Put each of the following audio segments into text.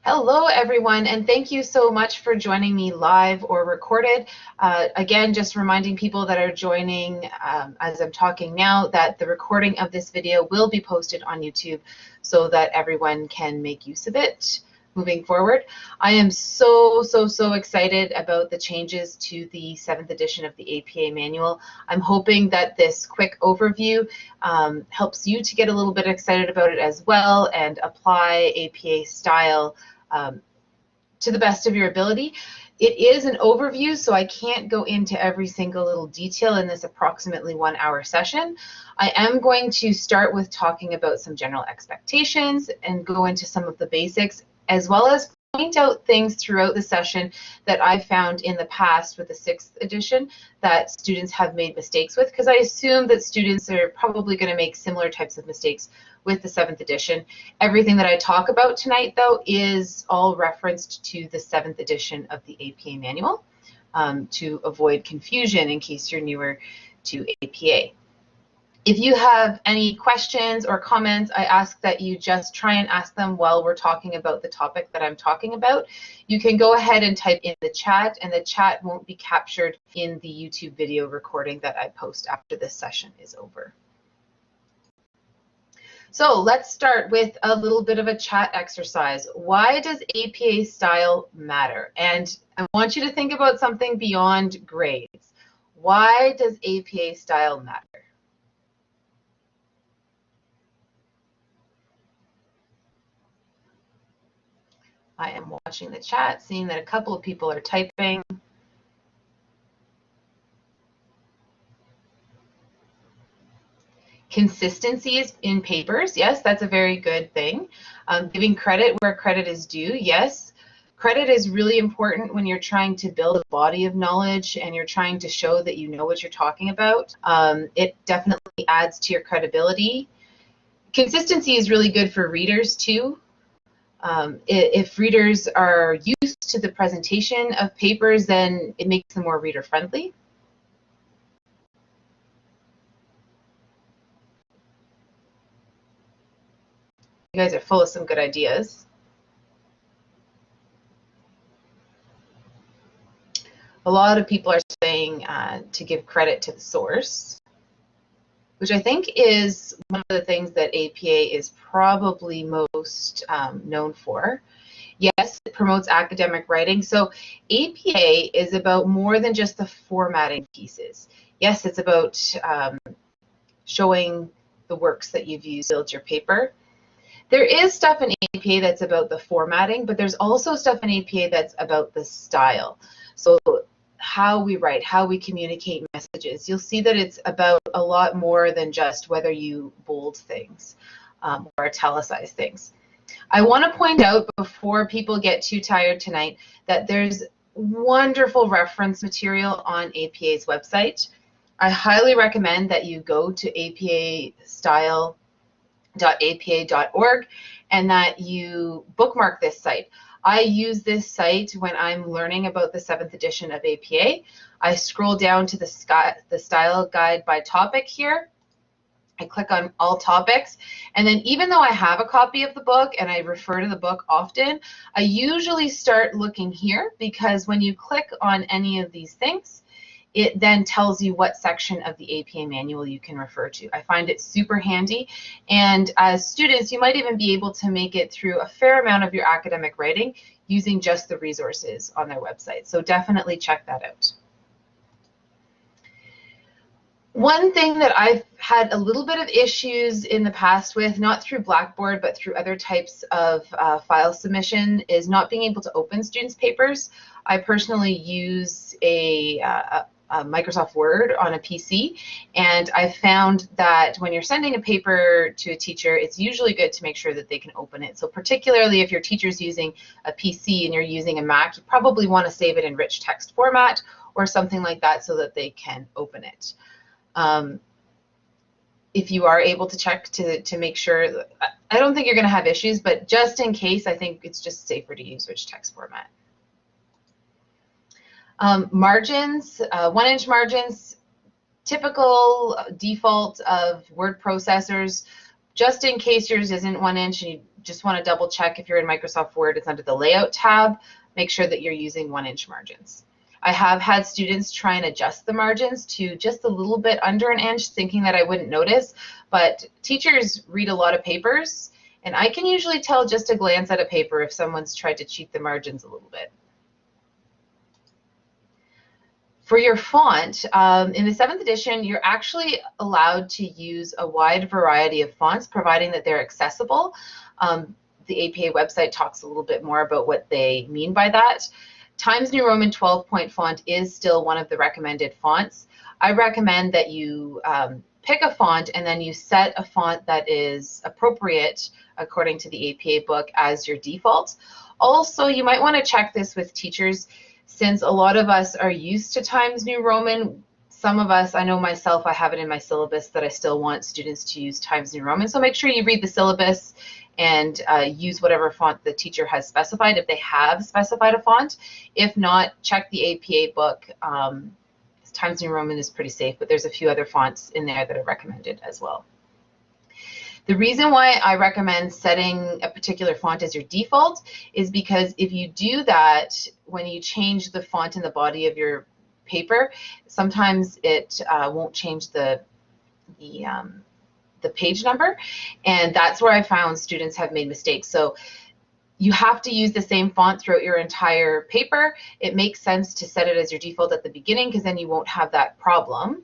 Hello, everyone, and thank you so much for joining me live or recorded. Again, just reminding people that are joining as I'm talking now that the recording of this video will be posted on YouTube so that everyone can make use of it moving forward. I am so excited about the changes to the 7th edition of the APA manual. I'm hoping that this quick overview helps you to get a little bit excited about it as well and apply APA style to the best of your ability. It is an overview, so I can't go into every single little detail in this approximately 1 hour session. I am going to start with talking about some general expectations and go into some of the basics, as well as point out things throughout the session that I found in the past with the 6th edition that students have made mistakes with, because I assume that students are probably going to make similar types of mistakes with the 7th edition. Everything that I talk about tonight, though, is all referenced to the 7th edition of the APA manual to avoid confusion in case you're newer to APA. If you have any questions or comments, I ask that you just try and ask them while we're talking about the topic that I'm talking about. You can go ahead and type in the chat, and the chat won't be captured in the YouTube video recording that I post after this session is over. So let's start with a little bit of a chat exercise. Why does APA style matter? And I want you to think about something beyond grades. Why does APA style matter? I am watching the chat, seeing that a couple of people are typing. Consistencies in papers, yes, that's a very good thing. Giving credit where credit is due, yes. Credit is really important when you're trying to build a body of knowledge and you're trying to show that you know what you're talking about. It definitely adds to your credibility. Consistency is really good for readers too. If readers are used to the presentation of papers, then it makes them more reader-friendly. You guys are full of some good ideas. A lot of people are saying to give credit to the source, which I think is one of the things that APA is probably most known for. Yes, it promotes academic writing. So APA is about more than just the formatting pieces. Yes, it's about showing the works that you've used to build your paper. There is stuff in APA that's about the formatting, but there's also stuff in APA that's about the style. So how we write, how we communicate messages. You'll see that it's about a lot more than just whether you bold things or italicize things. I want to point out before people get too tired tonight that there's wonderful reference material on APA's website. I highly recommend that you go to apastyle.apa.org and that you bookmark this site. I use this site when I'm learning about the 7th edition of APA. I scroll down to the style guide by topic here. I click on all topics, and then even though I have a copy of the book and I refer to the book often, I usually start looking here because when you click on any of these things, it then tells you what section of the APA manual you can refer to. I find it super handy, and as students, you might even be able to make it through a fair amount of your academic writing using just the resources on their website. So definitely check that out. One thing that I've had a little bit of issues in the past with, not through Blackboard, but through other types of file submission, is not being able to open students' papers. I personally use a Microsoft Word on a PC, and I've found that when you're sending a paper to a teacher, it's usually good to make sure that they can open it. So particularly if your teacher's using a PC and you're using a Mac, you probably want to save it in rich text format or something like that so that they can open it. If you are able to check to make sure, I don't think you're going to have issues, but just in case, I think it's just safer to use rich text format. Margins, 1-inch margins, typical default of word processors. Just in case yours isn't 1 inch and you just want to double check, if you're in Microsoft Word, it's under the Layout tab. Make sure that you're using 1 inch margins. I have had students try and adjust the margins to just a little bit under 1 inch, thinking that I wouldn't notice, but teachers read a lot of papers, and I can usually tell just a glance at a paper if someone's tried to cheat the margins a little bit. For your font, in the 7th edition, you're actually allowed to use a wide variety of fonts, providing that they're accessible. The APA website talks a little bit more about what they mean by that. Times New Roman 12-point font is still one of the recommended fonts. I recommend that you pick a font and then you set a font that is appropriate according to the APA book as your default. Also, you might want to check this with teachers. Since a lot of us are used to Times New Roman, some of us, I know myself, I have it in my syllabus that I still want students to use Times New Roman. So make sure you read the syllabus and use whatever font the teacher has specified if they have specified a font. If not, check the APA book. Times New Roman is pretty safe, but there's a few other fonts in there that are recommended as well. The reason why I recommend setting a particular font as your default is because if you do that, when you change the font in the body of your paper, sometimes it won't change the page number, and that's where I found students have made mistakes. So you have to use the same font throughout your entire paper. It makes sense to set it as your default at the beginning because then you won't have that problem.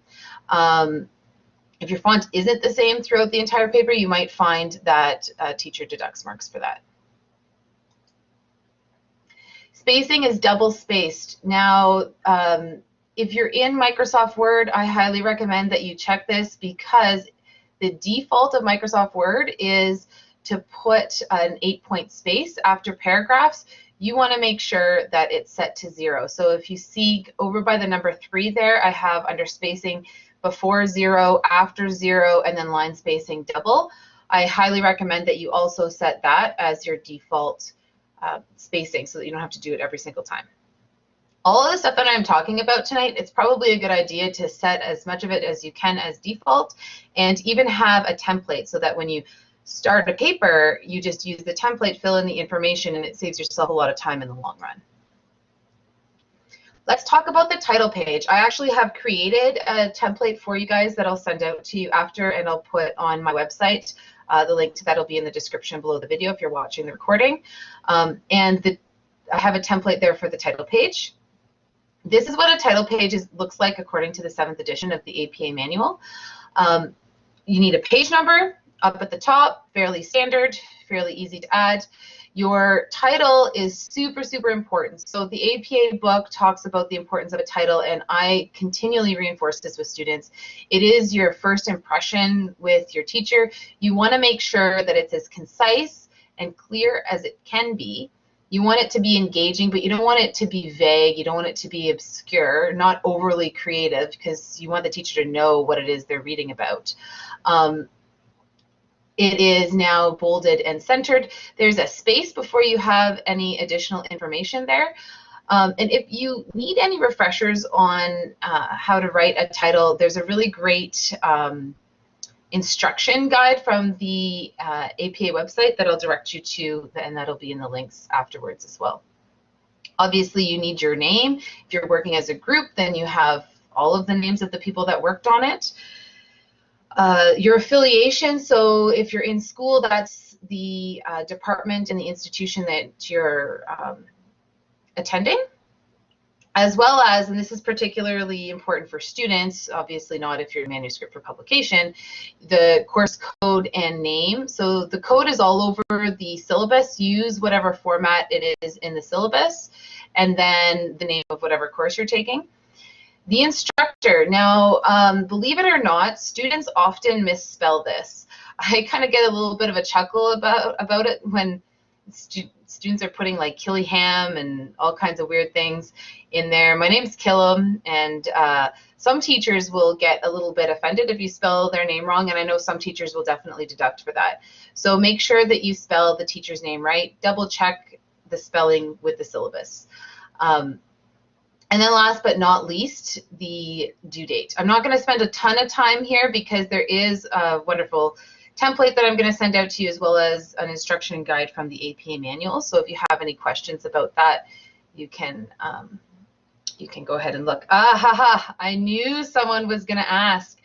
If your font isn't the same throughout the entire paper, you might find that a teacher deducts marks for that. Spacing is double spaced. Now, if you're in Microsoft Word, I highly recommend that you check this because the default of Microsoft Word is to put an 8-point space after paragraphs. You want to make sure that it's set to 0. So if you see over by the number 3 there, I have under spacing before 0, after 0, and then line spacing double. I highly recommend that you also set that as your default spacing so that you don't have to do it every single time. All of the stuff that I'm talking about tonight, it's probably a good idea to set as much of it as you can as default and even have a template so that when you start a paper, you just use the template, fill in the information, and it saves yourself a lot of time in the long run. Let's talk about the title page. I actually have created a template for you guys that I'll send out to you after, and I'll put on my website. The link to that will be in the description below the video if you're watching the recording. I have a template there for the title page. This is what a title page looks like according to the 7th edition of the APA manual. You need a page number up at the top, fairly standard, fairly easy to add. Your title is super, super important. So the APA book talks about the importance of a title, and I continually reinforce this with students. It is your first impression with your teacher. You want to make sure that it's as concise and clear as it can be. You want it to be engaging, but you don't want it to be vague. You don't want it to be obscure, not overly creative, because you want the teacher to know what it is they're reading about. It is now bolded and centered. There's a space before you have any additional information there. And if you need any refreshers on how to write a title, there's a really great instruction guide from the APA website that I'll direct you to, and that'll be in the links afterwards as well. Obviously, you need your name. If you're working as a group, then you have all of the names of the people that worked on it. Your affiliation, so if you're in school, that's the department and the institution that you're attending, as well as, and this is particularly important for students, obviously not if you're a manuscript for publication, the course code and name. So the code is all over the syllabus. Use whatever format it is in the syllabus, and then the name of whatever course you're taking. The instructor. Now, believe it or not, students often misspell this. I kind of get a little bit of a chuckle about it when students are putting like Killingham and all kinds of weird things in there. My name's Killam, and some teachers will get a little bit offended if you spell their name wrong, and I know some teachers will definitely deduct for that. So make sure that you spell the teacher's name right. Double check the spelling with the syllabus. And then last but not least, the due date. I'm not going to spend a ton of time here because there is a wonderful template that I'm going to send out to you, as well as an instruction guide from the APA manual. So if you have any questions about that, you can go ahead and look. I knew someone was going to ask.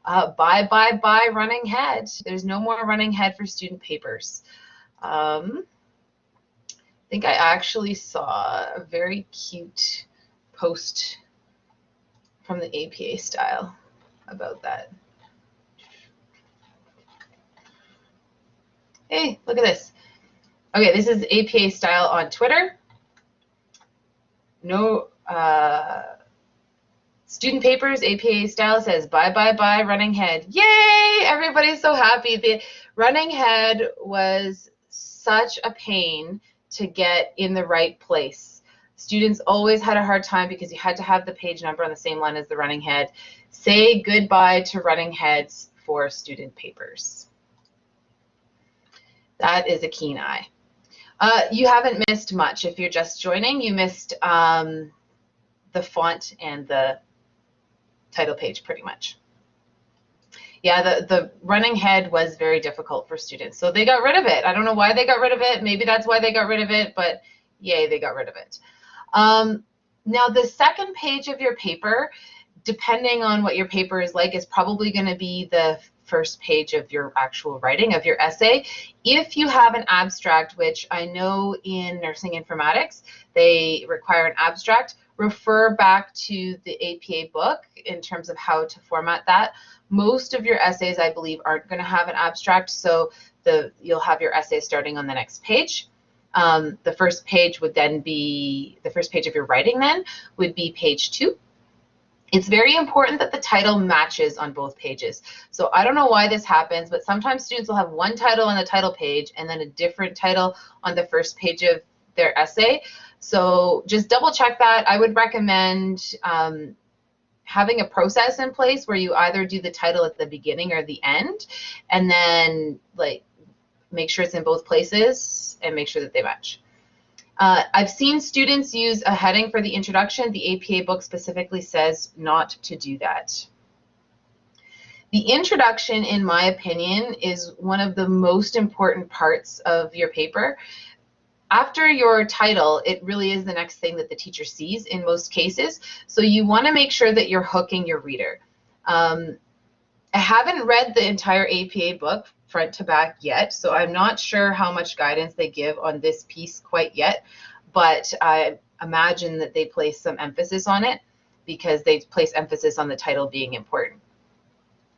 Bye, running head. There's no more running head for student papers. I think I actually saw a very cute post from the APA style about that. Hey, look at this. Okay, this is APA style on Twitter. No, student papers, APA style says bye, running head. Yay! Everybody's so happy. The running head was such a pain to get in the right place. Students always had a hard time because you had to have the page number on the same line as the running head. Say goodbye to running heads for student papers. That is a keen eye. You haven't missed much. If you're just joining, you missed the font and the title page pretty much. Yeah, the running head was very difficult for students, so they got rid of it. I don't know why they got rid of it. Maybe that's why they got rid of it, but yay, they got rid of it. Now, the second page of your paper, depending on what your paper is like, is probably going to be the first page of your actual writing, of your essay. If you have an abstract, which I know in nursing informatics, they require an abstract, refer back to the APA book in terms of how to format that. Most of your essays, I believe, aren't going to have an abstract, so you'll have your essay starting on the next page. The first page would then be, the first page of your writing then would be page 2. It's very important that the title matches on both pages. So I don't know why this happens, but sometimes students will have one title on the title page and then a different title on the first page of their essay. So just double check that. I would recommend having a process in place where you either do the title at the beginning or the end, and then like make sure it's in both places and make sure that they match. I've seen students use a heading for the introduction. The APA book specifically says not to do that. The introduction, in my opinion, is one of the most important parts of your paper. After your title, it really is the next thing that the teacher sees in most cases. So you want to make sure that you're hooking your reader. I haven't read the entire APA book front to back yet, so I'm not sure how much guidance they give on this piece quite yet, but I imagine that they place some emphasis on it because they place emphasis on the title being important.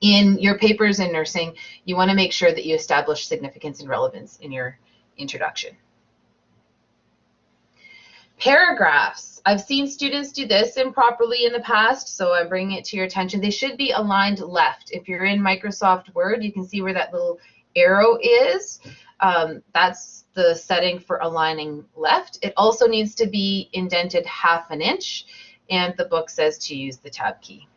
In your papers in nursing, you want to make sure that you establish significance and relevance in your introduction. Paragraphs. I've seen students do this improperly in the past, so I'm bringing it to your attention. They should be aligned left. If you're in Microsoft Word, you can see where that little arrow is. That's the setting for aligning left. It also needs to be indented 1/2 inch, and the book says to use the tab key.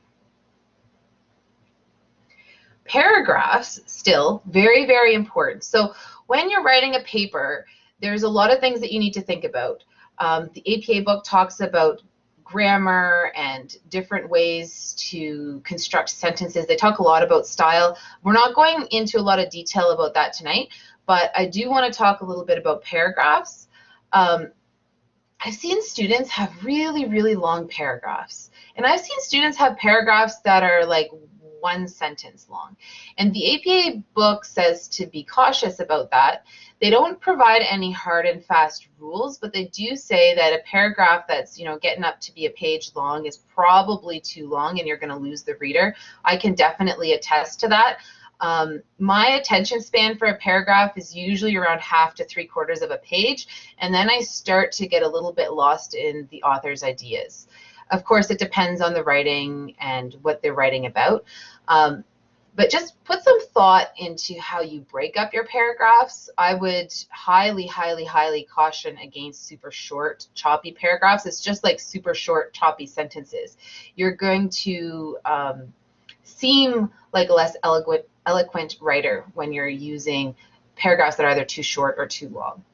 Paragraphs, still very, very important. So when you're writing a paper, there's a lot of things that you need to think about. The APA book talks about grammar and different ways to construct sentences. They talk a lot about style. We're not going into a lot of detail about that tonight, but I do want to talk a little bit about paragraphs. I've seen students have really, really long paragraphs, and I've seen students have paragraphs that are like 1 sentence long. And the APA book says to be cautious about that. They don't provide any hard and fast rules, but they do say that a paragraph that's, getting up to be a page long is probably too long and you're going to lose the reader. I can definitely attest to that. My attention span for a paragraph is usually around 1/2 to 3/4 of a page, and then I start to get a little bit lost in the author's ideas. Of course, it depends on the writing and what they're writing about. But just put some thought into how you break up your paragraphs. I would highly, highly, highly caution against super short, choppy paragraphs. It's just like super short, choppy sentences. You're going to seem like a less eloquent writer when you're using paragraphs that are either too short or too long.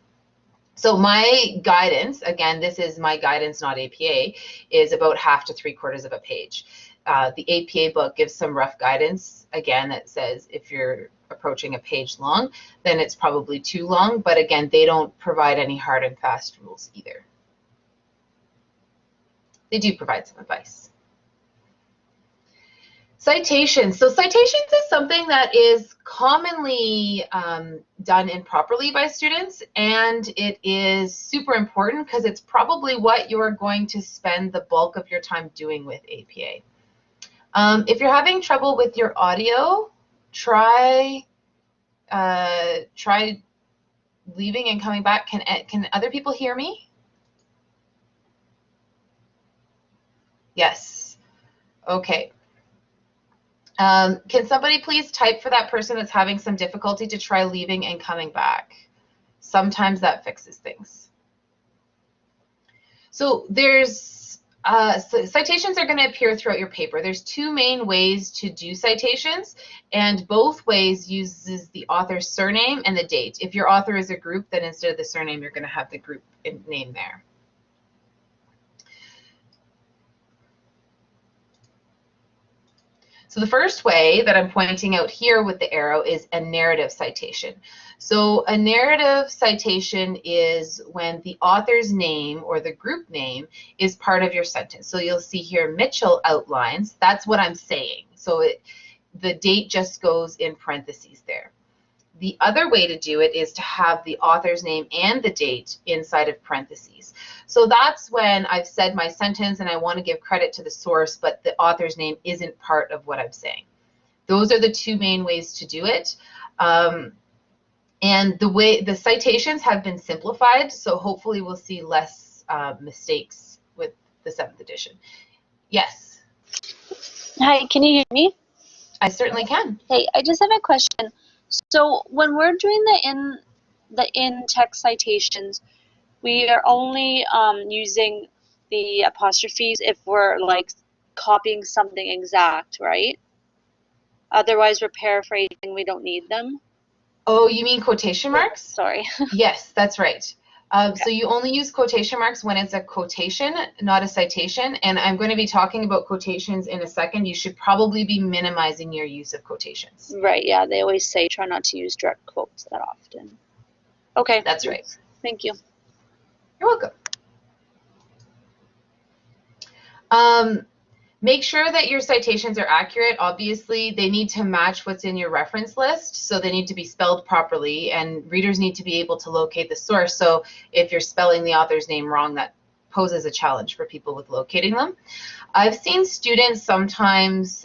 So my guidance, again, this is my guidance, not APA, is about 1/2 to 3/4 of a page. the APA book gives some rough guidance. Again, it says if you're approaching a page long, then it's probably too long. But again, they don't provide any hard and fast rules either. They do provide some advice. Citations. So citations is something that is commonly done improperly by students, and it is super important because it's probably what you're going to spend the bulk of your time doing with APA. If you're having trouble with your audio, try leaving and coming back. Can other people hear me? Yes. Okay. Can somebody please type for that person that's having some difficulty to try leaving and coming back? Sometimes that fixes things. So there's citations are going to appear throughout your paper. There's two main ways to do citations, and both ways uses the author's surname and the date. If your author is a group, then instead of the surname, you're going to have the group name there. So the first way that I'm pointing out here with the arrow is a narrative citation. So a narrative citation is when the author's name or the group name is part of your sentence. So you'll see here Mitchell outlines. That's what I'm saying. So the date just goes in parentheses there. The other way to do it is to have the author's name and the date inside of parentheses. So that's when I've said my sentence and I want to give credit to the source, but the author's name isn't part of what I'm saying. Those are the two main ways to do it. And the citations have been simplified, so hopefully we'll see less mistakes with the 7th edition. Yes? Hi, can you hear me? I certainly can. Hey, I just have a question. So when we're doing the in-text citations, we are only using the apostrophes if we're like copying something exact, right? Otherwise, we're paraphrasing, we don't need them. Oh, you mean quotation marks? Sorry. Yes, that's right. Okay. So you only use quotation marks when it's a quotation, not a citation. And I'm going to be talking about quotations in a second. You should probably be minimizing your use of quotations. Right, yeah, they always say try not to use direct quotes that often. Okay. That's right. Thank you. You're welcome. Make sure that your citations are accurate. Obviously, they need to match what's in your reference list, so they need to be spelled properly, and readers need to be able to locate the source. So if you're spelling the author's name wrong, that poses a challenge for people with locating them. I've seen students sometimes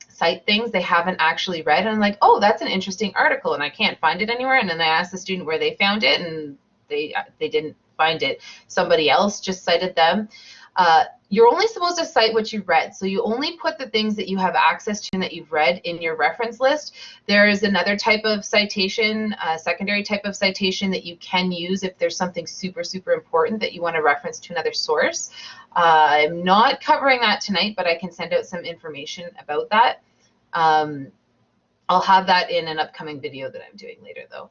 cite things they haven't actually read, and I'm like, oh, that's an interesting article, and I can't find it anywhere. And then I ask the student where they found it, and they didn't find it. Somebody else just cited them. You're only supposed to cite what you read, so you only put the things that you have access to and that you've read in your reference list. There is another type of citation, a secondary type of citation that you can use if there's something super, super important that you want to reference to another source. I'm not covering that tonight, but I can send out some information about that. I'll have that in an upcoming video that I'm doing later, though.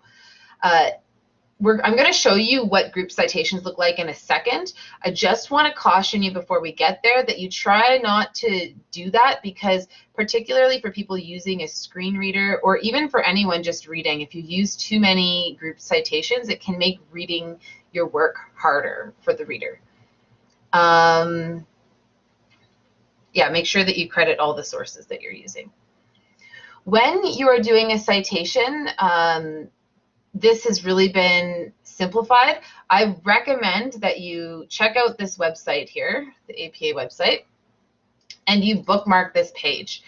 I'm going to show you what group citations look like in a second. I just want to caution you before we get there that you try not to do that, because particularly for people using a screen reader, or even for anyone just reading, if you use too many group citations, it can make reading your work harder for the reader. Yeah, make sure that you credit all the sources that you're using. When you are doing a citation, this has really been simplified. I recommend that you check out this website here, the APA website, and you bookmark this page.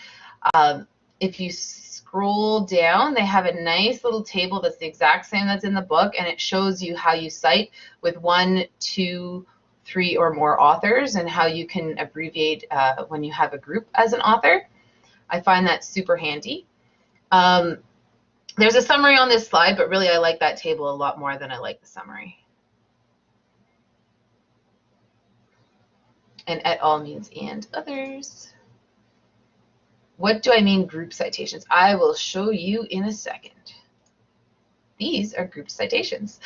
If you scroll down, they have a nice little table that's the exact same that's in the book, and it shows you how you cite with 1, 2, 3 or more authors, and how you can abbreviate when you have a group as an author. I find that super handy. There's a summary on this slide, but really I like that table a lot more than I like the summary. And et al. Means and others. What do I mean group citations? I will show you in a second. These are group citations.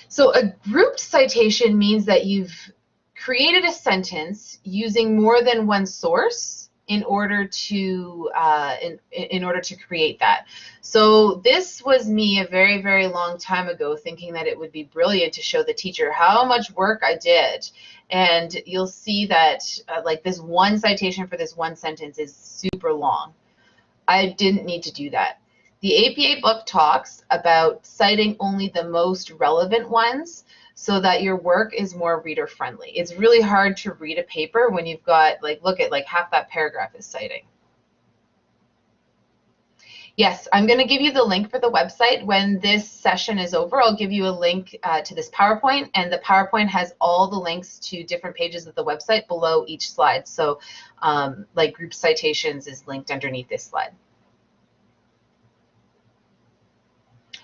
So a group citation means that you've created a sentence using more than one source in order to in order to create that. So this was me a very, very long time ago, thinking that it would be brilliant to show the teacher how much work I did. And you'll see that like this one citation for this one sentence is super long. I didn't need to do that. The APA book talks about citing only the most relevant ones so that your work is more reader friendly. It's really hard to read a paper when you've got, like, look at like half that paragraph is citing. Yes, I'm going to give you the link for the website. When this session is over, I'll give you a link to this PowerPoint, and the PowerPoint has all the links to different pages of the website below each slide. So like group citations is linked underneath this slide.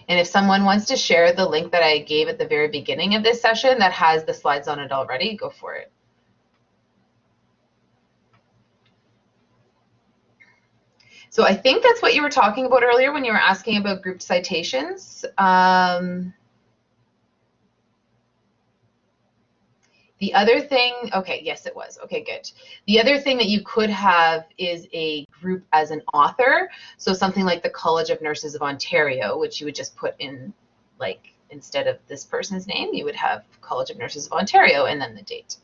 And if someone wants to share the link that I gave at the very beginning of this session that has the slides on it already, go for it. So I think that's what you were talking about earlier when you were asking about group citations. The other thing, okay, yes, it was. Okay, good. The other thing that you could have is a group as an author. So something like the College of Nurses of Ontario, which you would just put in, like, instead of this person's name, you would have College of Nurses of Ontario and then the date.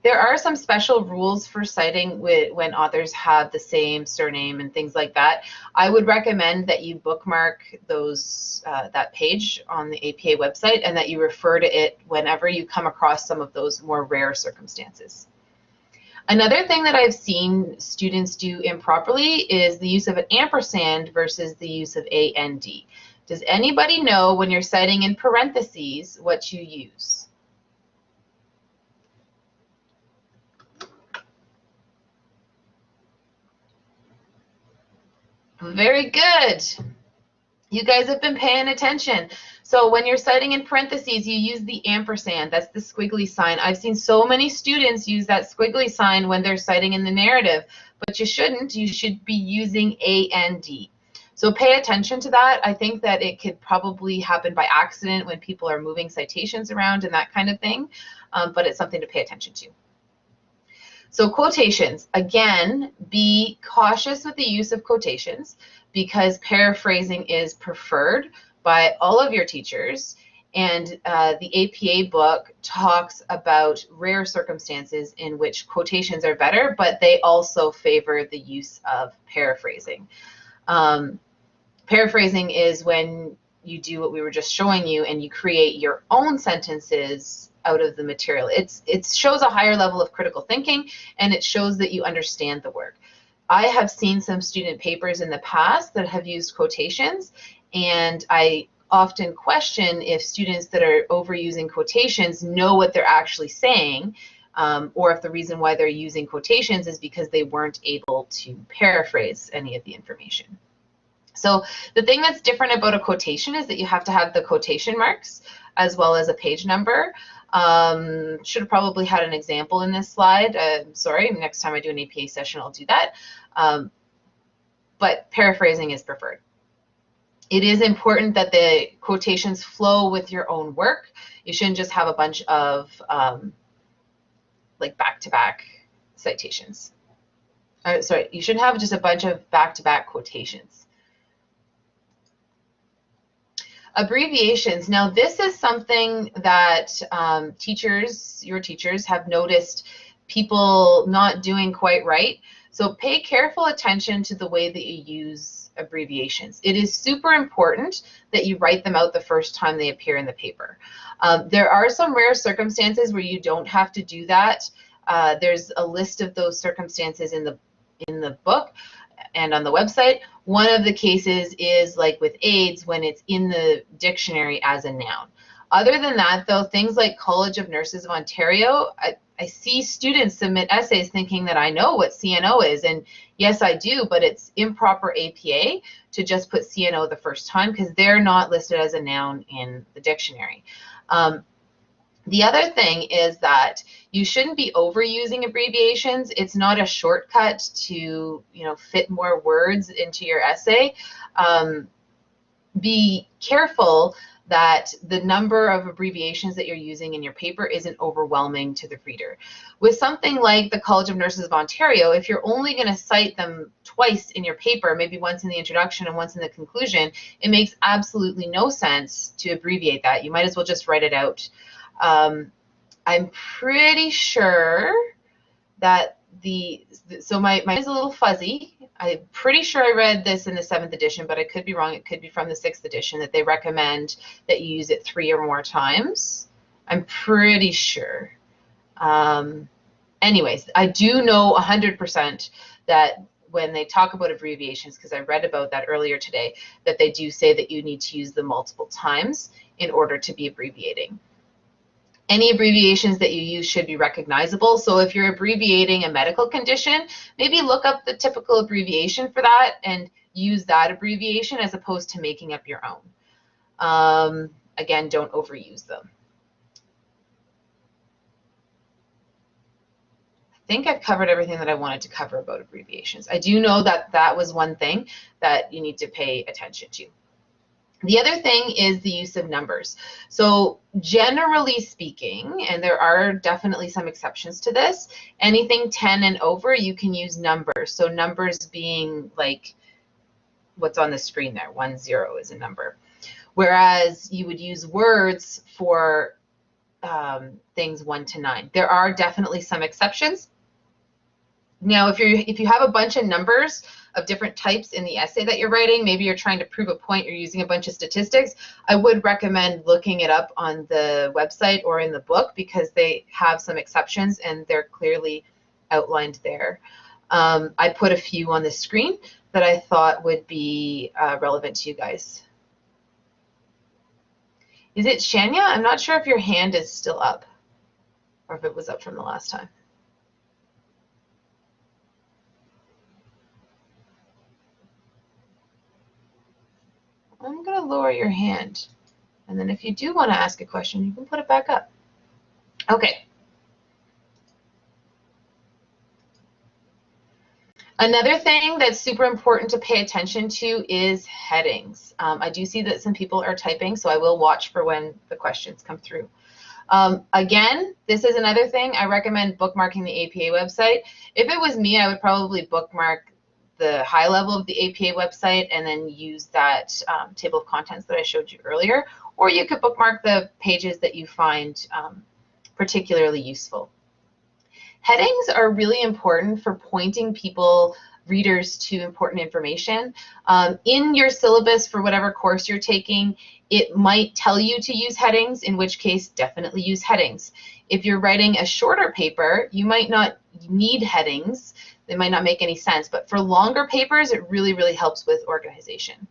There are some special rules for citing when authors have the same surname and things like that. I would recommend that you bookmark those that page on the APA website and that you refer to it whenever you come across some of those more rare circumstances. Another thing that I've seen students do improperly is the use of an ampersand versus the use of AND. Does anybody know when you're citing in parentheses what you use? Very good. You guys have been paying attention. So when you're citing in parentheses, you use the ampersand. That's the squiggly sign. I've seen so many students use that squiggly sign when they're citing in the narrative, but you shouldn't. You should be using AND. So pay attention to that. I think that it could probably happen by accident when people are moving citations around and that kind of thing, but it's something to pay attention to. So quotations, again, be cautious with the use of quotations because paraphrasing is preferred by all of your teachers, and the APA book talks about rare circumstances in which quotations are better, but they also favor the use of paraphrasing. Paraphrasing is when you do what we were just showing you and you create your own sentences out of the material. It shows a higher level of critical thinking, and it shows that you understand the work. I have seen some student papers in the past that have used quotations, and I often question if students that are overusing quotations know what they're actually saying, or if the reason why they're using quotations is because they weren't able to paraphrase any of the information. So the thing that's different about a quotation is that you have to have the quotation marks as well as a page number. Should have probably had an example in this slide. Sorry, next time I do an APA session, I'll do that. But paraphrasing is preferred. It is important that the quotations flow with your own work. You shouldn't just have a bunch of like back-to-back citations. Sorry, you shouldn't have just a bunch of back-to-back quotations. Abbreviations. Now, this is something that your teachers have noticed people not doing quite right. So pay careful attention to the way that you use abbreviations. It is super important that you write them out the first time they appear in the paper. There are some rare circumstances where you don't have to do that. There's a list of those circumstances in the book and on the website. One of the cases is like with AIDS when it's in the dictionary as a noun. Other than that, though, things like College of Nurses of Ontario, I see students submit essays thinking that I know what CNO is, and yes, I do, but it's improper APA to just put CNO the first time because they're not listed as a noun in the dictionary. The other thing is that you shouldn't be overusing abbreviations. It's not a shortcut to, fit more words into your essay. Be careful that the number of abbreviations that you're using in your paper isn't overwhelming to the reader. With something like the College of Nurses of Ontario, if you're only going to cite them twice in your paper, maybe once in the introduction and once in the conclusion, it makes absolutely no sense to abbreviate that. You might as well just write it out. I'm pretty sure that so my is a little fuzzy. I'm pretty sure I read this in the 7th edition, but I could be wrong. It could be from the 6th edition that they recommend that you use it 3 or more times. I'm pretty sure. Anyways, I do know 100% that when they talk about abbreviations, because I read about that earlier today, that they do say that you need to use them multiple times in order to be abbreviating. Any abbreviations that you use should be recognizable. So if you're abbreviating a medical condition, maybe look up the typical abbreviation for that and use that abbreviation as opposed to making up your own. Again, don't overuse them. I think I've covered everything that I wanted to cover about abbreviations. I do know that that was one thing that you need to pay attention to. The other thing is the use of numbers. So generally speaking, and there are definitely some exceptions to this, anything 10 and over, you can use numbers. So numbers being like what's on the screen there, 1, 0 is a number. Whereas you would use words for things 1 to 9. There are definitely some exceptions. Now, if you have a bunch of numbers of different types in the essay that you're writing, maybe you're trying to prove a point, you're using a bunch of statistics, I would recommend looking it up on the website or in the book because they have some exceptions and they're clearly outlined there. I put a few on the screen that I thought would be relevant to you guys. Is it Shania? I'm not sure if your hand is still up or if it was up from the last time. I'm going to lower your hand. And then if you do want to ask a question, you can put it back up. Okay. Another thing that's super important to pay attention to is headings. I do see that some people are typing, so I will watch for when the questions come through. Again, this is another thing. I recommend bookmarking the APA website. If it was me, I would probably bookmark the high level of the APA website and then use that table of contents that I showed you earlier, or you could bookmark the pages that you find particularly useful. Headings are really important for pointing readers to important information. In your syllabus for whatever course you're taking, it might tell you to use headings, in which case definitely use headings. If you're writing a shorter paper, you might not need headings. They might not make any sense, but for longer papers, it really, really helps with organization.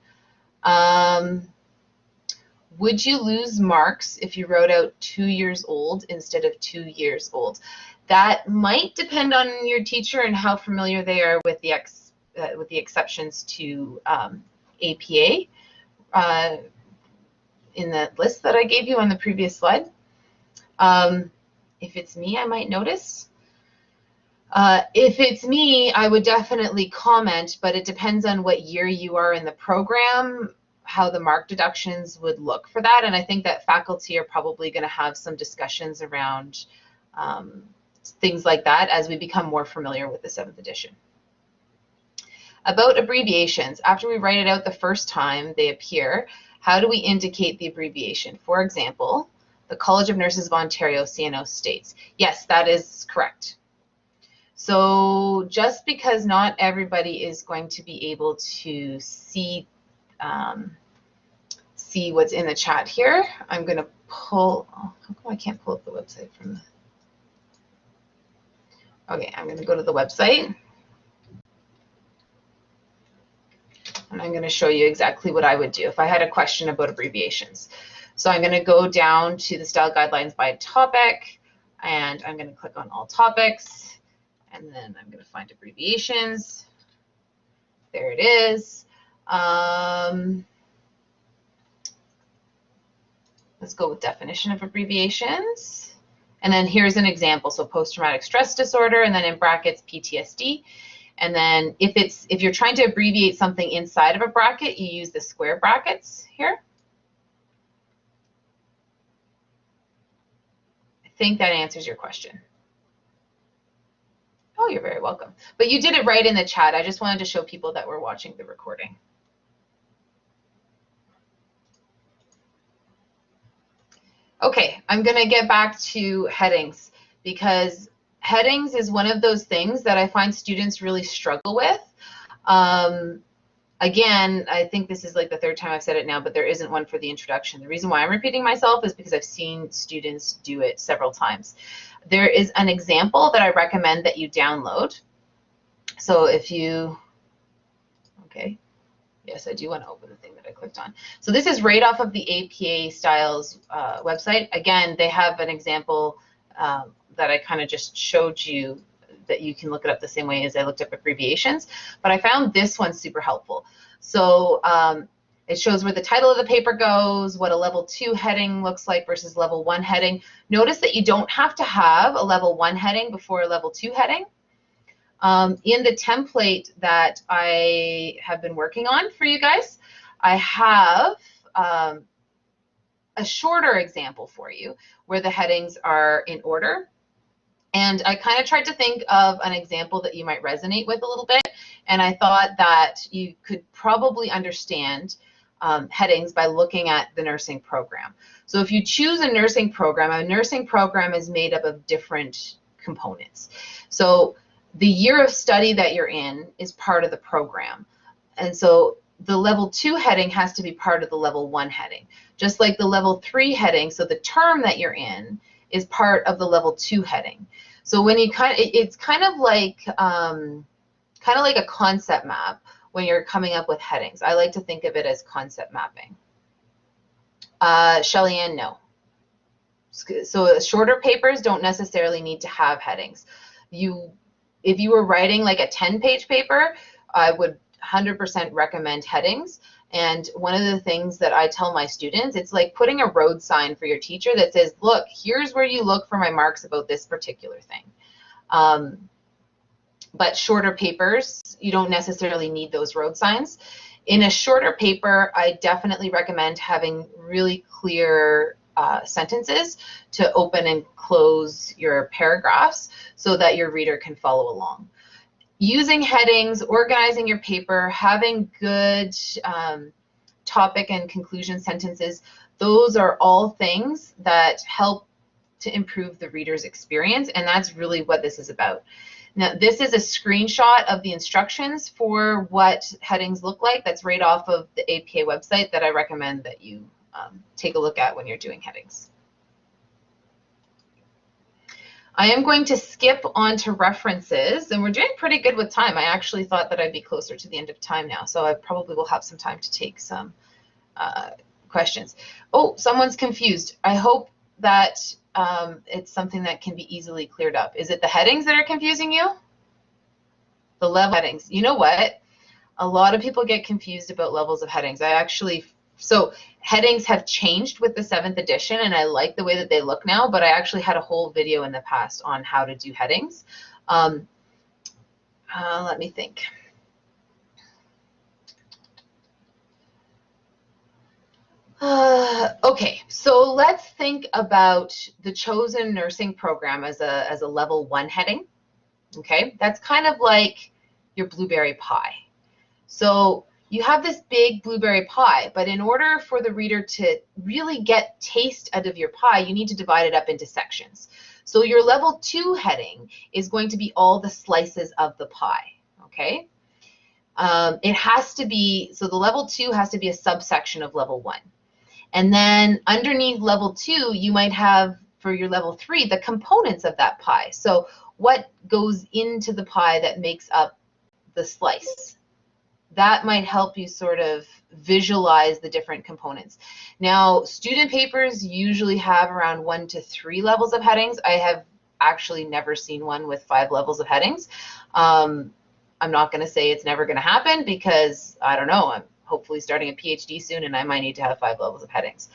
Would you lose marks if you wrote out 2 years old instead of 2 years old? That might depend on your teacher and how familiar they are with the exceptions to APA in the list that I gave you on the previous slide. If it's me, I might notice. If it's me, I would definitely comment, but it depends on what year you are in the program, how the mark deductions would look for that. And I think that faculty are probably going to have some discussions around things like that as we become more familiar with the 7th edition. About abbreviations, after we write it out the first time they appear, how do we indicate the abbreviation? For example, the College of Nurses of Ontario, CNO states. Yes, that is correct. So just because not everybody is going to be able to see what's in the chat here, I'm going to pull, how come I can't pull up the website from the, okay, I'm going to go to the website and I'm going to show you exactly what I would do if I had a question about abbreviations. So I'm going to go down to the style guidelines by topic and I'm going to click on all topics. And then I'm going to find abbreviations. There it is. Let's go with definition of abbreviations. And then here's an example. So post-traumatic stress disorder, and then in brackets PTSD. And then if you're trying to abbreviate something inside of a bracket, you use the square brackets here. think that answers your question. Oh, you're very welcome. But you did it right in the chat. I just wanted to show people that were watching the recording. Okay, I'm going to get back to headings, because headings is one of those things that I find students really struggle with. Again, I think this is like the third time I've said it now, but there isn't one for the introduction. The reason why I'm repeating myself is because I've seen students do it several times. There is an example that I recommend that you download. So if you, okay, yes, I do want to open the thing that I clicked on. So this is right off of the APA Styles website. Again, they have an example that I kind of just showed you, that you can look it up the same way as I looked up abbreviations, but I found this one super helpful. So it shows where the title of the paper goes, what a level 2 heading looks like versus level 1 heading. Notice that you don't have to have a level 1 heading before a level 2 heading. In the template that I have been working on for you guys, I have a shorter example for you where the headings are in order. And I kind of tried to think of an example that you might resonate with a little bit. And I thought that you could probably understand headings by looking at the nursing program. So if you choose a nursing program is made up of different components. So the year of study that you're in is part of the program. And so the level 2 heading has to be part of the level 1 heading. Just like the level 3 heading, so the term that you're in is part of the level 2 heading. So when you it's kind of like a concept map when you're coming up with headings. I like to think of it as concept mapping. Shelly Ann, no. So shorter papers don't necessarily need to have headings. If you were writing like a 10-page paper, I would 100% recommend headings. And one of the things that I tell my students, it's like putting a road sign for your teacher that says, look, here's where you look for my marks about this particular thing. But shorter papers, you don't necessarily need those road signs. In a shorter paper, I definitely recommend having really clear sentences to open and close your paragraphs so that your reader can follow along. Using headings, organizing your paper, having good topic and conclusion sentences, those are all things that help to improve the reader's experience, and that's really what this is about. Now, this is a screenshot of the instructions for what headings look like. That's right off of the APA website that I recommend that you take a look at when you're doing headings. I am going to skip on to references, and we're doing pretty good with time. I actually thought that I'd be closer to the end of time now, so I probably will have some time to take some questions. Oh, someone's confused. I hope that it's something that can be easily cleared up. Is it the headings that are confusing you? The level headings. You know what? A lot of people get confused about levels of headings. So headings have changed with the 7th edition, and I like the way that they look now, but I actually had a whole video in the past on how to do headings. Let me think. Okay, so let's think about the chosen nursing program as a level 1 heading. Okay, that's kind of like your blueberry pie. So you have this big blueberry pie, but in order for the reader to really get taste out of your pie, you need to divide it up into sections. So your level 2 heading is going to be all the slices of the pie, okay? It has to be, so the level 2 has to be a subsection of level 1. And then underneath level 2, you might have, for your level 3, the components of that pie. So what goes into the pie that makes up the slice? That might help you sort of visualize the different components. Now, student papers usually have around 1 to 3 levels of headings. I have actually never seen one with 5 levels of headings. I'm not going to say it's never going to happen because, I don't know, I'm hopefully starting a PhD soon and I might need to have 5 levels of headings.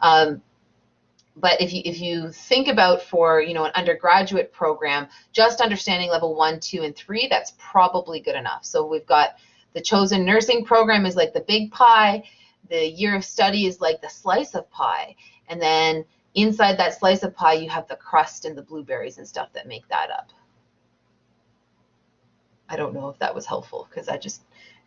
But if you think about for an undergraduate program, just understanding level 1, 2, and 3, that's probably good enough. So we've got the chosen nursing program is like the big pie, the year of study is like the slice of pie, and then inside that slice of pie, you have the crust and the blueberries and stuff that make that up. I don't know if that was helpful because I just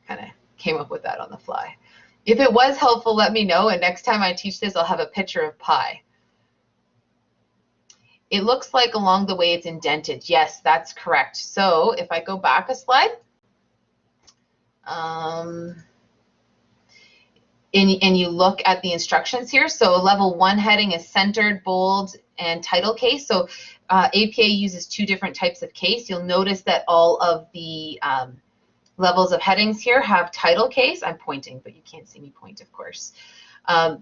kind of came up with that on the fly. If it was helpful, let me know, and next time I teach this, I'll have a picture of pie. It looks like along the way it's indented. Yes, that's correct. So if I go back a slide, and you look at the instructions here, so a level 1 heading is centered, bold, and title case. So APA uses 2 different types of case. You'll notice that all of the levels of headings here have title case. I'm pointing, but you can't see me point, of course.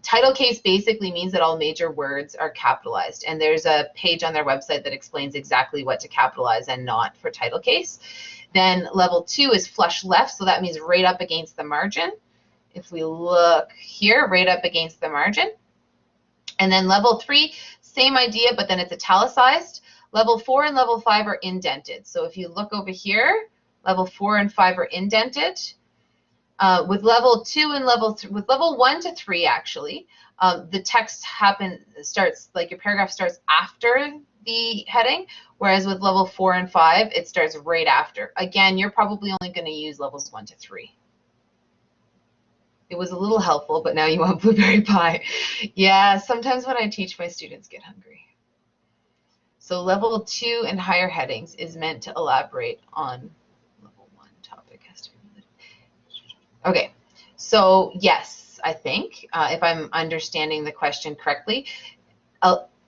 Title case basically means that all major words are capitalized, and there's a page on their website that explains exactly what to capitalize and not for title case. Then level 2 is flush left, so that means right up against the margin. If we look here, right up against the margin. And then level 3, same idea, but then it's italicized. Level 4 and level 5 are indented. So if you look over here, level 4 and 5 are indented. With level 2 and with level 1 to 3, actually, the text starts, like your paragraph starts after the heading, whereas with level 4 and 5, it starts right after. Again, you're probably only going to use levels 1 to 3. It was a little helpful, but now you want blueberry pie. Yeah, sometimes when I teach, my students get hungry. So level 2 and higher headings is meant to elaborate on level 1 topic. Okay, so yes, I think, if I'm understanding the question correctly,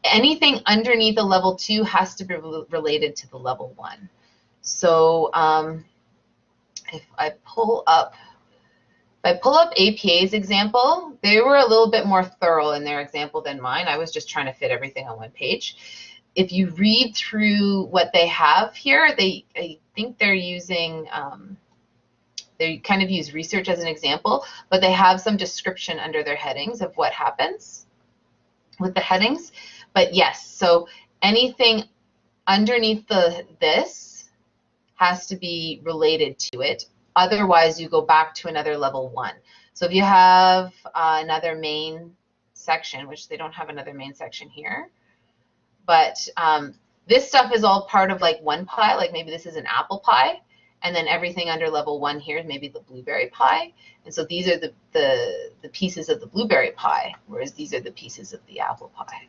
anything underneath the level 2 has to be related to the level 1. So if I pull up APA's example, they were a little bit more thorough in their example than mine. I was just trying to fit everything on one page. If you read through what they have here, I think they're using, they kind of use research as an example, but they have some description under their headings of what happens with the headings. But yes, so anything underneath this has to be related to it. Otherwise, you go back to another level 1. So if you have another main section, which they don't have another main section here, but this stuff is all part of like one pie, like maybe this is an apple pie, and then everything under level 1 here is maybe the blueberry pie. And so these are the pieces of the blueberry pie, whereas these are the pieces of the apple pie.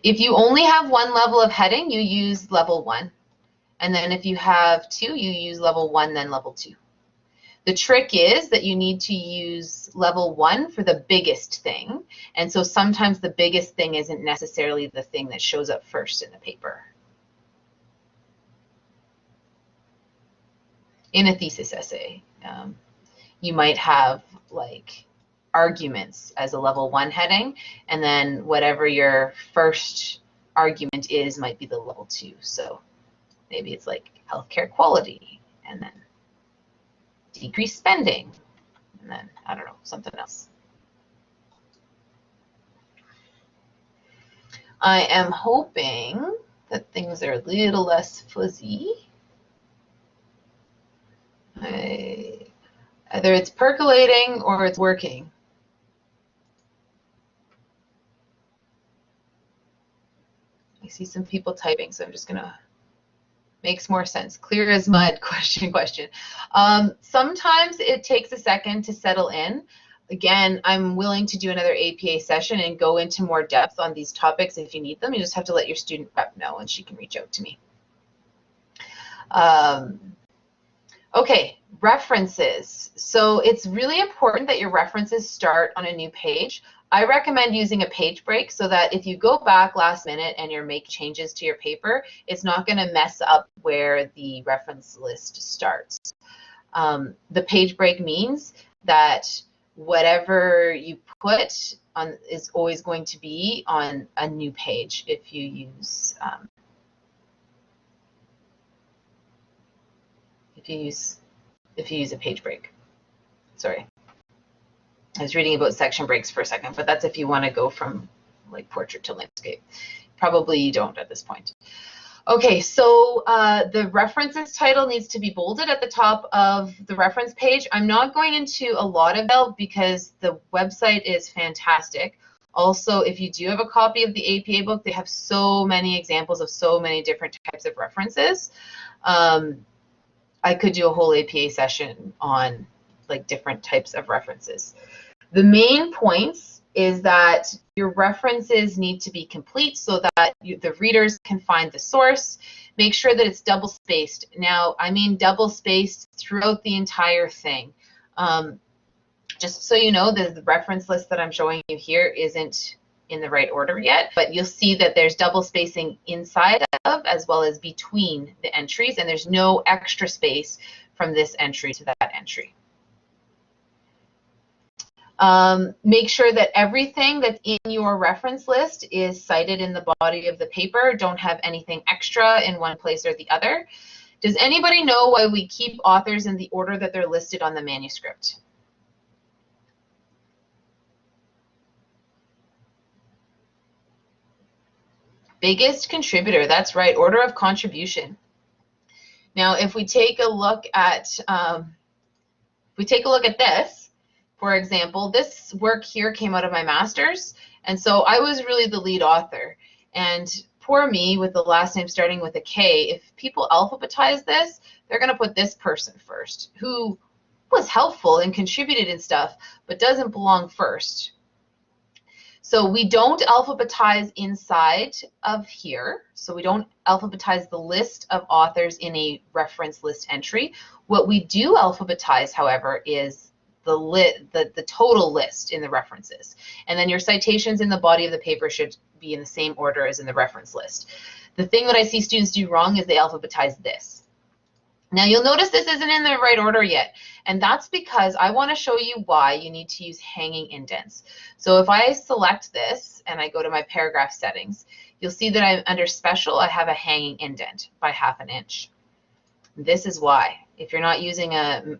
If you only have one level of heading, you use level 1. And then if you have 2, you use level 1, then level 2. The trick is that you need to use level 1 for the biggest thing. And so sometimes the biggest thing isn't necessarily the thing that shows up first in the paper. In a thesis essay, you might have like arguments as a level 1 heading, and then whatever your first argument is might be the level 2. So maybe it's like healthcare quality, and then decrease spending, and then, I don't know, something else. I am hoping that things are a little less fuzzy. Either it's percolating or it's working. I see some people typing, so I'm just gonna, makes more sense. Clear as mud, question. Sometimes it takes a second to settle in. Again, I'm willing to do another APA session and go into more depth on these topics if you need them. You just have to let your student rep know, and she can reach out to me. Okay, references. So it's really important that your references start on a new page. I recommend using a page break so that if you go back last minute and you're making changes to your paper, it's not going to mess up where the reference list starts. The page break means that whatever you put on is always going to be on a new page if you use if you use a page break. Sorry. I was reading about section breaks for a second, but that's if you want to go from like portrait to landscape. Probably you don't at this point. Okay, so the references title needs to be bolded at the top of the reference page. I'm not going into a lot of detail because the website is fantastic. Also, if you do have a copy of the APA book, they have so many examples of so many different types of references. I could do a whole APA session on like different types of references. The main points is that your references need to be complete so that the readers can find the source. Make sure that it's double spaced. Now, I mean double spaced throughout the entire thing. Just so you know, the reference list that I'm showing you here isn't in the right order yet, but you'll see that there's double spacing inside of as well as between the entries, and there's no extra space from this entry to that entry. Make sure that everything that's in your reference list is cited in the body of the paper. Don't have anything extra in one place or the other. Does anybody know why we keep authors in the order that they're listed on the manuscript? Biggest contributor, that's right, order of contribution. Now, if we take a look at this, for example, this work here came out of my master's, and so I was really the lead author. And poor me, with the last name starting with a K, if people alphabetize this, they're going to put this person first, who was helpful and contributed and stuff, but doesn't belong first. So we don't alphabetize inside of here. So we don't alphabetize the list of authors in a reference list entry. What we do alphabetize, however, is the total list in the references. And then your citations in the body of the paper should be in the same order as in the reference list. The thing that I see students do wrong is they alphabetize this. Now you'll notice this isn't in the right order yet, and that's because I want to show you why you need to use hanging indents. So if I select this and I go to my paragraph settings, you'll see that I'm under special, I have a hanging indent by 1/2 inch. This is why. If you're not using a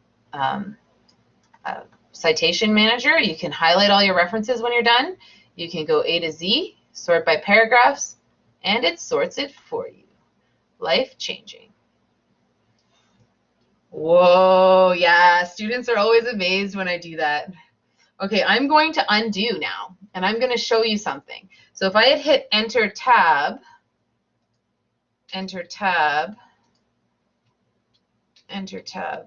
citation manager, you can highlight all your references when you're done. You can go A to Z, sort by paragraphs, and it sorts it for you. Life-changing. Whoa, yeah, students are always amazed when I do that. Okay, I'm going to undo now, and I'm going to show you something. So if I had hit Enter Tab,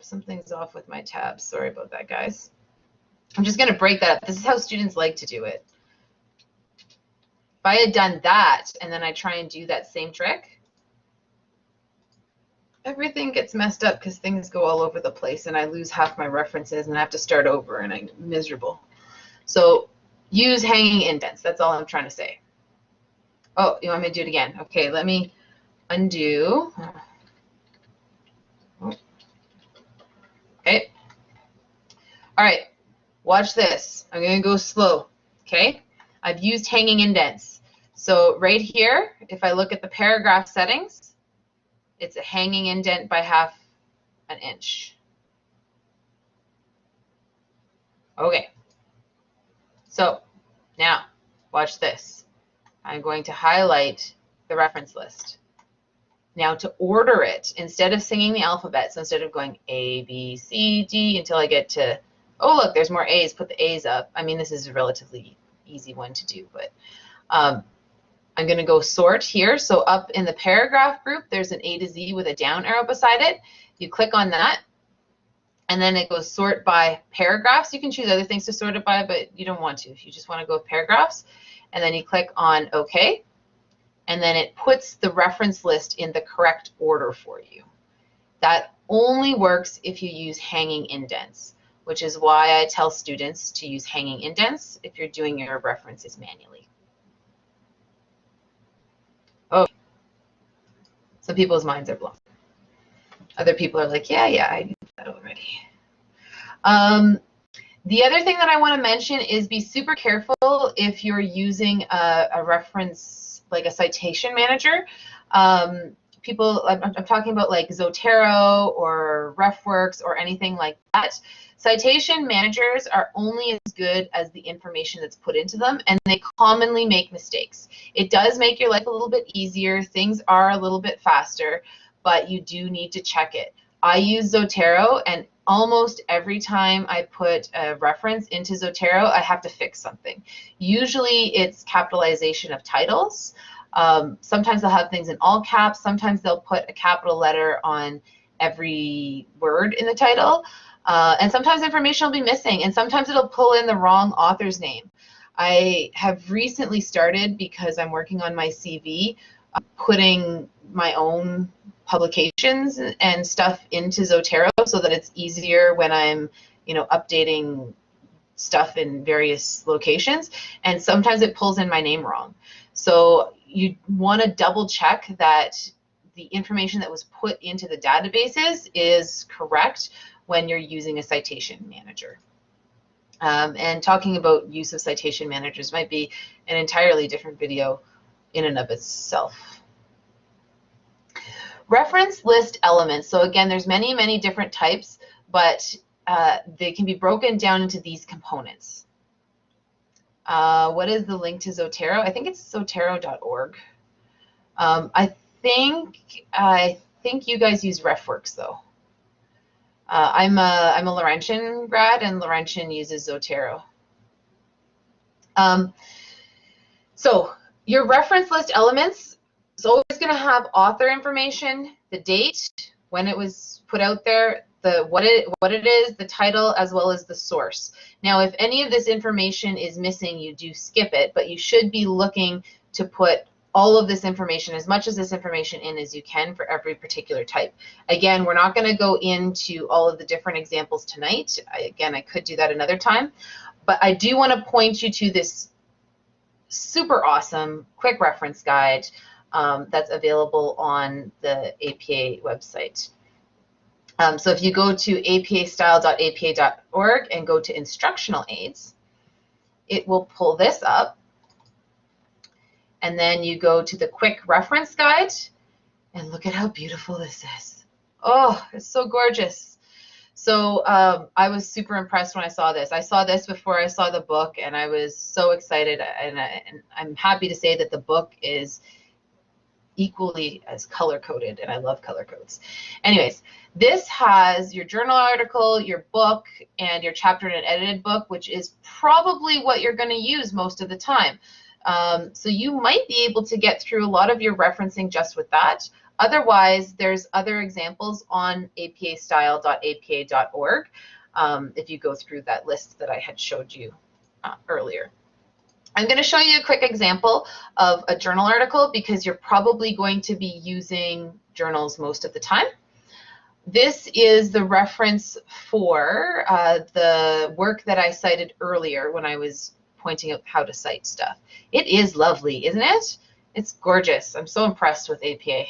something's off with my tabs. Sorry about that, guys. I'm just going to break that up. This is how students like to do it. If I had done that, and then I try and do that same trick, everything gets messed up because things go all over the place and I lose half my references and I have to start over and I'm miserable. So use hanging indents. That's all I'm trying to say. Oh, you want me to do it again? Okay, let me undo. Okay. All right, watch this. I'm going to go slow. Okay, I've used hanging indents. So right here, if I look at the paragraph settings, it's a hanging indent by 1/2 inch. Okay, so now watch this. I'm going to highlight the reference list. Now to order it, instead of singing the alphabet, so instead of going A, B, C, D until I get to, oh look, there's more A's, put the A's up. I mean, this is a relatively easy one to do, but I'm going to go sort here. So up in the paragraph group, there's an A to Z with a down arrow beside it. You click on that, and then it goes sort by paragraphs. You can choose other things to sort it by, but you don't want to. If you just want to go with paragraphs, and then you click on OK, and then it puts the reference list in the correct order for you. That only works if you use hanging indents, which is why I tell students to use hanging indents if you're doing your references manually. Oh, some people's minds are blown. Other people are like, yeah, I knew that already. The other thing that I want to mention is be super careful if you're using a reference, like a citation manager. I'm talking about like Zotero or RefWorks or anything like that. Citation managers are only as good as the information that's put into them, and they commonly make mistakes. It does make your life a little bit easier. Things are a little bit faster, but you do need to check it. I use Zotero, and almost every time I put a reference into Zotero, I have to fix something. Usually it's capitalization of titles. Sometimes they'll have things in all caps. Sometimes they'll put a capital letter on every word in the title. And sometimes information will be missing, and sometimes it'll pull in the wrong author's name. I have recently started, because I'm working on my CV, putting my own publications and stuff into Zotero so that it's easier when I'm, updating stuff in various locations. And sometimes it pulls in my name wrong. So you want to double check that the information that was put into the databases is correct when you're using a citation manager. And talking about use of citation managers might be an entirely different video in and of itself. Reference list elements. So again, there's many, many different types, but they can be broken down into these components. What is the link to Zotero? I think it's zotero.org. I think you guys use RefWorks though. I'm a Laurentian grad, and Laurentian uses Zotero. So your reference list elements is always going to have author information, the date, when it was put out there, what it is, the title, as well as the source. Now, if any of this information is missing, you do skip it, but you should be looking to put all of this information, as much as this information in as you can for every particular type. Again, we're not going to go into all of the different examples tonight. Again, I could do that another time, but I do want to point you to this super awesome quick reference guide that's available on the APA website. So if you go to apastyle.apa.org and go to instructional aids, it will pull this up. And then you go to the quick reference guide, and look at how beautiful this is. Oh, it's so gorgeous. So I was super impressed when I saw this. I saw this before I saw the book, and I was so excited. And I'm happy to say that the book is equally as color-coded, and I love color codes. Anyways, this has your journal article, your book, and your chapter in an edited book, which is probably what you're going to use most of the time. So you might be able to get through a lot of your referencing just with that. Otherwise, there's other examples on apastyle.apa.org if you go through that list that I had showed you earlier. I'm going to show you a quick example of a journal article because you're probably going to be using journals most of the time. This is the reference for the work that I cited earlier when I was pointing out how to cite stuff. It is lovely, isn't it? It's gorgeous. I'm so impressed with APA.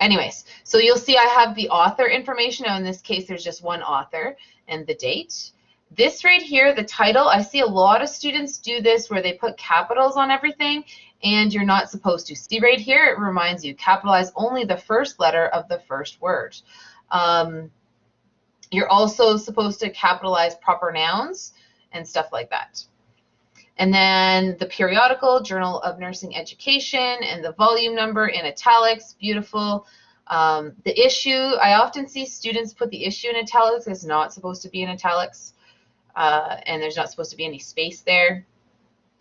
Anyways, so you'll see I have the author information. Now in this case, there's just one author and the date. This right here, the title, I see a lot of students do this where they put capitals on everything, and you're not supposed to. See right here, it reminds you, capitalize only the first letter of the first word. You're also supposed to capitalize proper nouns and stuff like that. And then the periodical, Journal of Nursing Education, and the volume number in italics, beautiful. The issue, I often see students put the issue in italics. It's not supposed to be in italics, and there's not supposed to be any space there.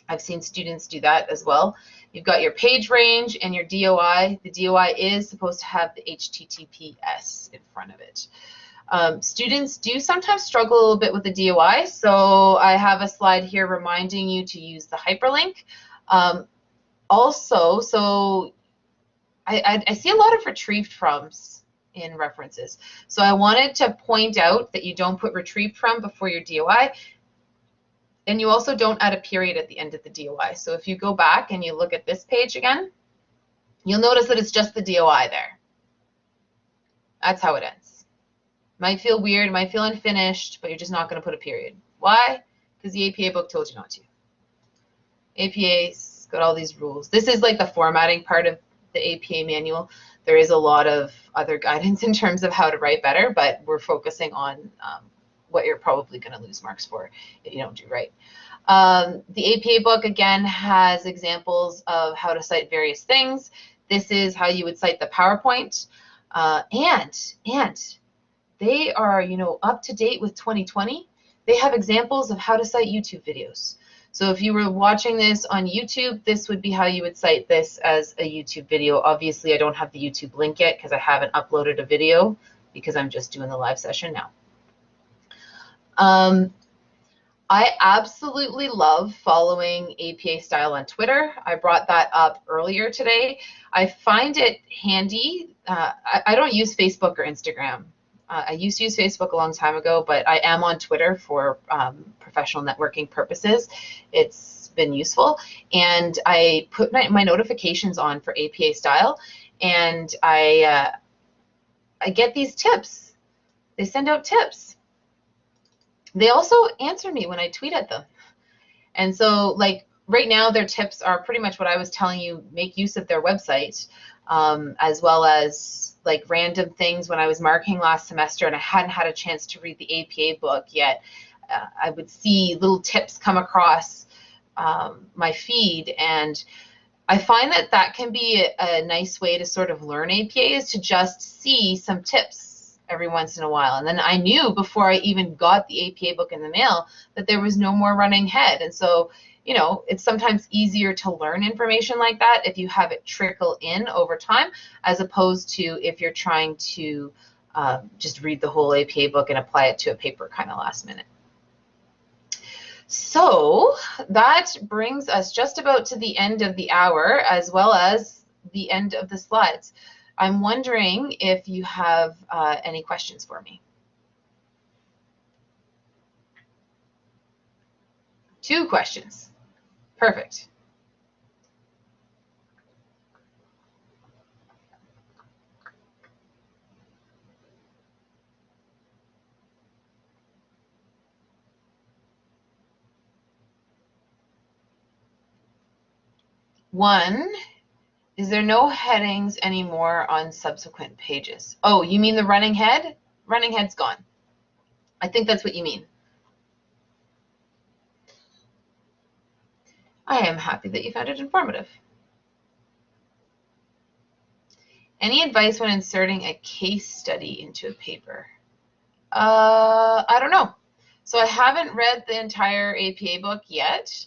I've seen students do that as well. You've got your page range and your DOI. The DOI is supposed to have the HTTPS in front of it. Students do sometimes struggle a little bit with the DOI, so I have a slide here reminding you to use the hyperlink. Also, so I see a lot of retrieved froms in references. So I wanted to point out that you don't put retrieved from before your DOI, and you also don't add a period at the end of the DOI. So if you go back and you look at this page again, you'll notice that it's just the DOI there. That's how it ends. Might feel weird, might feel unfinished, but you're just not going to put a period. Why? Because the APA book told you not to. APA's got all these rules. This is like the formatting part of the APA manual. There is a lot of other guidance in terms of how to write better, but we're focusing on what you're probably going to lose marks for if you don't do right. The APA book, again, has examples of how to cite various things. This is how you would cite the PowerPoint. And they are, you know, up to date with 2020. They have examples of how to cite YouTube videos. So if you were watching this on YouTube, this would be how you would cite this as a YouTube video. Obviously, I don't have the YouTube link yet because I haven't uploaded a video because I'm just doing the live session now. I absolutely love following APA Style on Twitter. I brought that up earlier today. I find it handy. I don't use Facebook or Instagram. I used to use Facebook a long time ago, but I am on Twitter for professional networking purposes. It's been useful. And I put my notifications on for APA Style, and I get these tips. They send out tips. They also answer me when I tweet at them. And so, like, right now, their tips are pretty much what I was telling you. Make use of their website, as well as, like, random things. When I was marking last semester and I hadn't had a chance to read the APA book yet, I would see little tips come across my feed. And I find that that can be a nice way to sort of learn APA, is to just see some tips every once in a while. And then I knew before I even got the APA book in the mail that there was no more running head. And so, you know, it's sometimes easier to learn information like that if you have it trickle in over time, as opposed to if you're trying to just read the whole APA book and apply it to a paper kind of last minute. So that brings us just about to the end of the hour, as well as the end of the slides. I'm wondering if you have any questions for me. 2 questions. Perfect. One, is there no headings anymore on subsequent pages? Oh, you mean the running head? Running head's gone. I think that's what you mean. I am happy that you found it informative. Any advice when inserting a case study into a paper? I don't know. So I haven't read the entire APA book yet.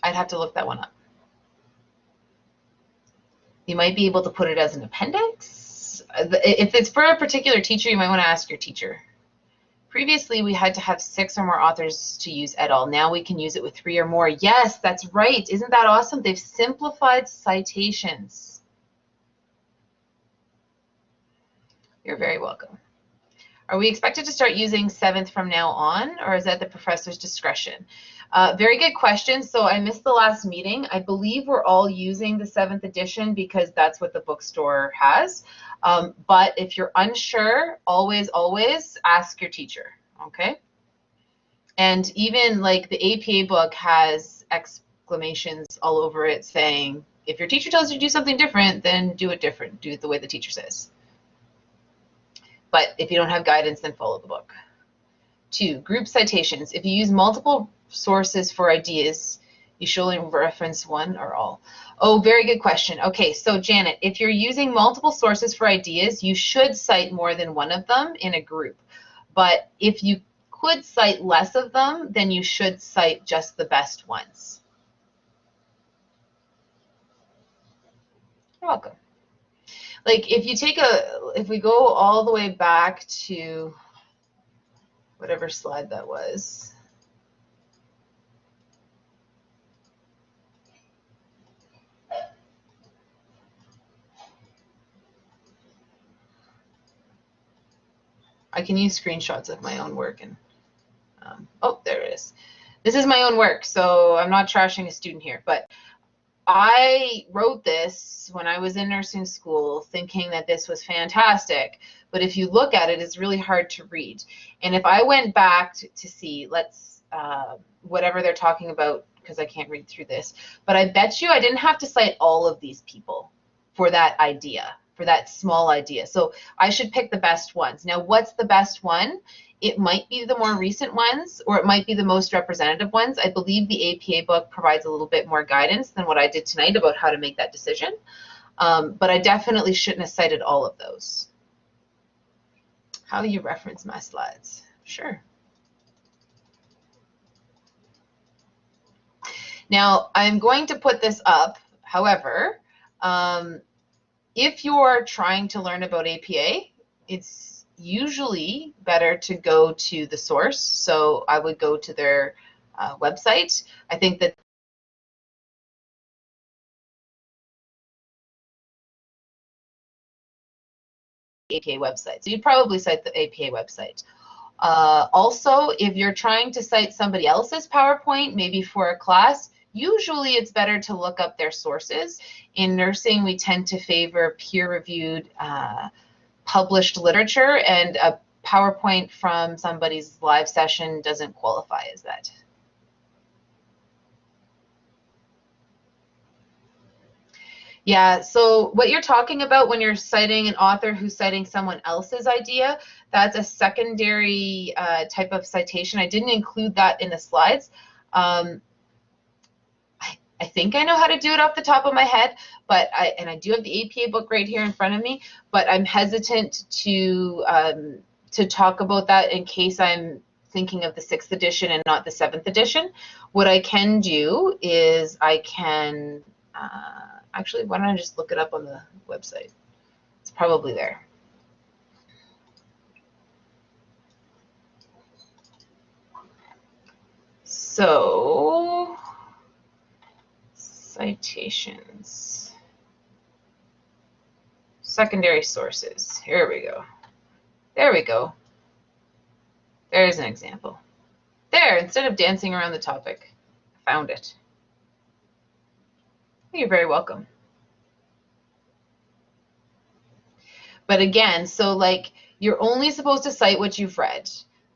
I'd have to look that one up. You might be able to put it as an appendix. If it's for a particular teacher, you might want to ask your teacher. Previously, we had to have 6 or more authors to use et al. Now we can use it with 3 or more. Yes, that's right. Isn't that awesome? They've simplified citations. You're very welcome. Are we expected to start using 7th from now on, or is that the professor's discretion? Very good question. So I missed the last meeting. I believe we're all using the 7th edition because that's what the bookstore has. But if you're unsure, always ask your teacher, okay? And even like the APA book has exclamations all over it saying, if your teacher tells you to do something different, then do it different. Do it the way the teacher says. But if you don't have guidance, then follow the book. 2, group citations. If you use multiple sources for ideas, you should only reference one or all. Oh, very good question. Okay, so Janet, if you're using multiple sources for ideas, you should cite more than one of them in a group. But if you could cite less of them, then you should cite just the best ones. You're welcome. Like if you take if we go all the way back to whatever slide that was. I can use screenshots of my own work and, oh, there it is. This is my own work, so I'm not trashing a student here, but I wrote this when I was in nursing school thinking that this was fantastic, but if you look at it, it's really hard to read. And if I went back to see, let's, whatever they're talking about because I can't read through this, but I bet you I didn't have to cite all of these people for that idea, for that small idea. So I should pick the best ones. Now, what's the best one? It might be the more recent ones, or it might be the most representative ones. I believe the APA book provides a little bit more guidance than what I did tonight about how to make that decision. But I definitely shouldn't have cited all of those. How do you reference my slides? Sure. Now, I'm going to put this up. However, if you're trying to learn about APA, it's usually better to go to the source. So I would go to their website. I think that APA website. So you'd probably cite the APA website. Also, if you're trying to cite somebody else's PowerPoint, maybe for a class, usually it's better to look up their sources. In nursing, we tend to favor peer-reviewed, published literature, and a PowerPoint from somebody's live session doesn't qualify as that. Yeah, so what you're talking about when you're citing an author who's citing someone else's idea, that's a secondary type of citation. I didn't include that in the slides. I think I know how to do it off the top of my head, but I do have the APA book right here in front of me, but I'm hesitant to talk about that in case I'm thinking of the 6th edition and not the 7th edition. What I can do is I can actually, why don't I just look it up on the website? It's probably there. So, citations, secondary sources. Here we go. There we go. There's an example. There, instead of dancing around the topic, I found it. You're very welcome. But again, so like you're only supposed to cite what you've read,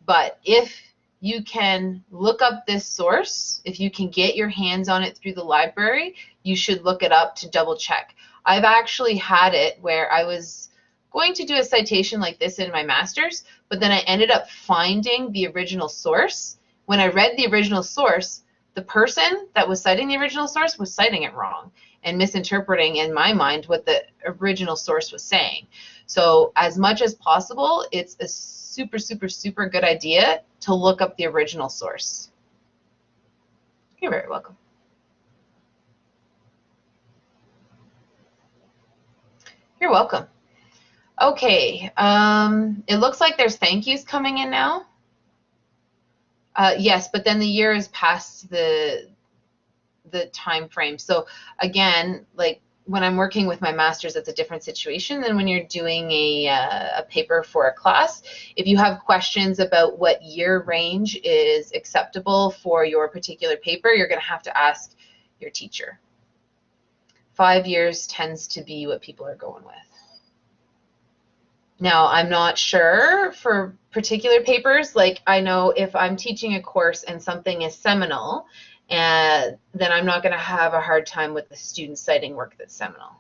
but if you can look up this source, if you can get your hands on it through the library, you should look it up to double check. I've actually had it where I was going to do a citation like this in my master's, but then I ended up finding the original source. When I read the original source, the person that was citing the original source was citing it wrong and misinterpreting, in my mind, what the original source was saying. So as much as possible, it's a super, super, super good idea to look up the original source. You're very welcome. You're welcome. Okay, it looks like there's thank yous coming in now. Yes, but then the year is past the time frame. So again, like when I'm working with my master's, it's a different situation than when you're doing a paper for a class. If you have questions about what year range is acceptable for your particular paper, you're going to have to ask your teacher. 5 years tends to be what people are going with. Now, I'm not sure for particular papers. Like I know if I'm teaching a course and something is seminal, and then I'm not going to have a hard time with the students citing work that's seminal.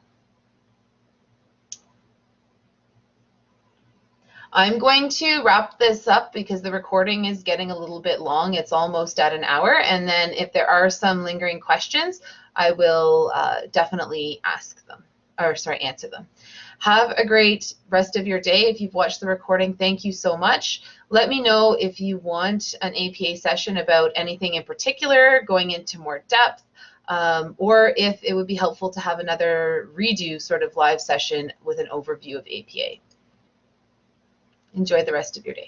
I'm going to wrap this up because the recording is getting a little bit long. It's almost at an hour. And then if there are some lingering questions, I will definitely ask them, or sorry, answer them. Have a great rest of your day. If you've watched the recording, thank you so much. Let me know if you want an APA session about anything in particular, going into more depth, or if it would be helpful to have another redo sort of live session with an overview of APA. Enjoy the rest of your day.